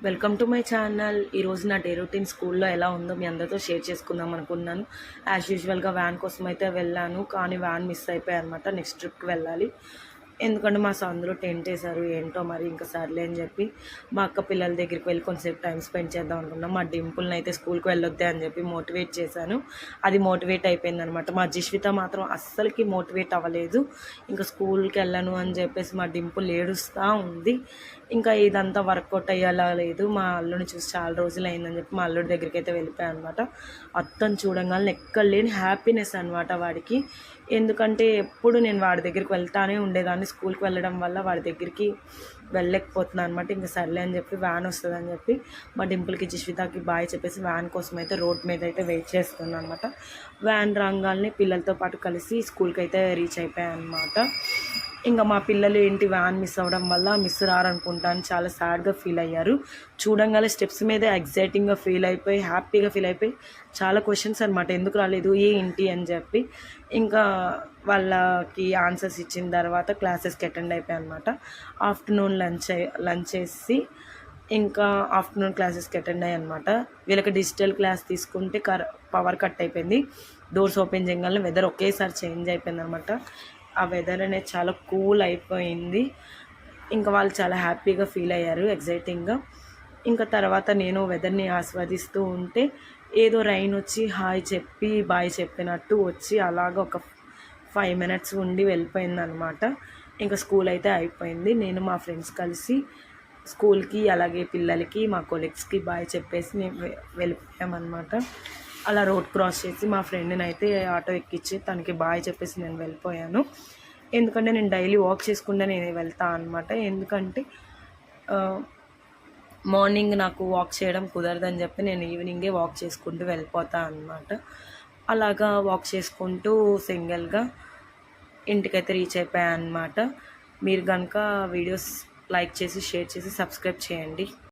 Welcome to my channel. ఈరోజు నా day routine స్కూల్లో ఎలా ఉందో మీ అందరితో షేర్ చేసుకుందాం అనుకున్నాను. యాజ్ యూజువల్గా వ్యాన్ కోసం అయితే వెళ్ళాను, కానీ వ్యాన్ మిస్ అయిపోయాయి అనమాట. నెక్స్ట్ ట్రిప్కి వెళ్ళాలి. ఎందుకంటే మా సందులో టెంట్ వేశారు, ఏంటో మరి ఇంకా సర్లే అని చెప్పి మా అక్క పిల్లల దగ్గరికి వెళ్ళి కొంచెంసేపు టైం స్పెండ్ చేద్దాం అనుకున్నాం. మా డింపుల్ని అయితే స్కూల్కి వెళ్ళొద్దే అని చెప్పి మోటివేట్ చేశాను. అది మోటివేట్ అయిపోయిందనమాట. మా జిష్విత మాత్రం అస్సలకి మోటివేట్ అవ్వలేదు. ఇంకా స్కూల్కి వెళ్ళను అని చెప్పేసి మా డింపుల్ ఏడుస్తూ ఉంది. ఇంకా ఇదంతా వర్కౌట్ అయ్యేలా లేదు. మా అల్లుడిని చూసి చాలా రోజులు అయిందని చెప్పి మా అల్లుడి దగ్గరికి అయితే వెళ్ళిపోయాను అనమాట. అత్తను చూడంగానే ఎక్కడ లేని హ్యాపీనెస్ అనమాట వాడికి. ఎందుకంటే ఎప్పుడు నేను వాడి దగ్గరికి వెళ్తానే ఉండేదాన్ని. స్కూల్కి వెళ్ళడం వల్ల వాడి దగ్గరికి వెళ్ళలేకపోతున్నాను అనమాట. ఇంకా సర్లే అని చెప్పి వ్యాన్ వస్తుందని చెప్పి మా డింపుల్కి జిష్వితాకి బాయ్ చెప్పేసి వ్యాన్ కోసం అయితే రోడ్ మీద అయితే వెయిట్ చేస్తున్నాను అనమాట. వ్యాన్ రాగానే పిల్లలతో పాటు కలిసి స్కూల్కి అయితే రీచ్ అయిపోయాను అనమాట. ఇంకా మా పిల్లలు ఏంటి వ్యాన్ మిస్ అవ్వడం వల్ల మిస్ రారనుకుంటాను చాలా సాడ్గా ఫీల్ అయ్యారు. చూడంగానే స్టెప్స్ మీదే ఎగ్జైటింగ్గా ఫీల్ అయిపోయి హ్యాపీగా ఫీల్ అయిపోయి చాలా క్వశ్చన్స్ అనమాట, ఎందుకు రాలేదు ఏంటి అని చెప్పి. ఇంకా వాళ్ళకి ఆన్సర్స్ ఇచ్చిన తర్వాత క్లాసెస్కి అటెండ్ అయిపోయాయి అనమాట. ఆఫ్టర్నూన్ లంచ్ చేసి ఇంకా ఆఫ్టర్నూన్ క్లాసెస్కి అటెండ్ అయ్యాయి అనమాట. వీళ్ళకి డిజిటల్ క్లాస్ తీసుకుంటే పవర్ కట్ అయిపోయింది. డోర్స్ ఓపెన్ చేయగానే వెదర్ ఒకేసారి చేంజ్ అయిపోయింది అనమాట. ఆ వెదర్ అనేది చాలా కూల్ అయిపోయింది. ఇంకా వాళ్ళు చాలా హ్యాపీగా ఫీల్ అయ్యారు, ఎగ్జైటింగ్గా. ఇంకా తర్వాత నేను వెదర్ని ఆస్వాదిస్తూ ఉంటే ఏదో రైన్ వచ్చి హాయ్ చెప్పి బాయ్ చెప్పినట్టు వచ్చి అలాగ ఒక 5 minutes ఉండి వెళ్ళిపోయిందనమాట. ఇంకా స్కూల్ అయితే అయిపోయింది. నేను మా ఫ్రెండ్స్ కలిసి స్కూల్కి అలాగే పిల్లలకి మా కొలీగ్స్కి బాయ్ చెప్పేసి మేము వెళ్ళిపోయామన్నమాట. అలా రోడ్ క్రాస్ చేసి మా ఫ్రెండ్ని అయితే ఆటో ఎక్కించి తనకి బాయ్ చెప్పేసి నేను వెళ్ళిపోయాను. ఎందుకంటే నేను డైలీ వాక్ చేసుకుంటే నేను వెళ్తాను అనమాట. ఎందుకంటే మార్నింగ్ నాకు వాక్ చేయడం కుదరదని చెప్పి నేను ఈవినింగే వాక్ చేసుకుంటూ వెళ్ళిపోతాను అనమాట. అలాగా వాక్ చేసుకుంటూ సింగిల్గా ఇంటికైతే రీచ్ అయిపోయాను అనమాట. మీరు కనుక వీడియోస్ లైక్ చేసి షేర్ చేసి సబ్స్క్రైబ్ చేయండి.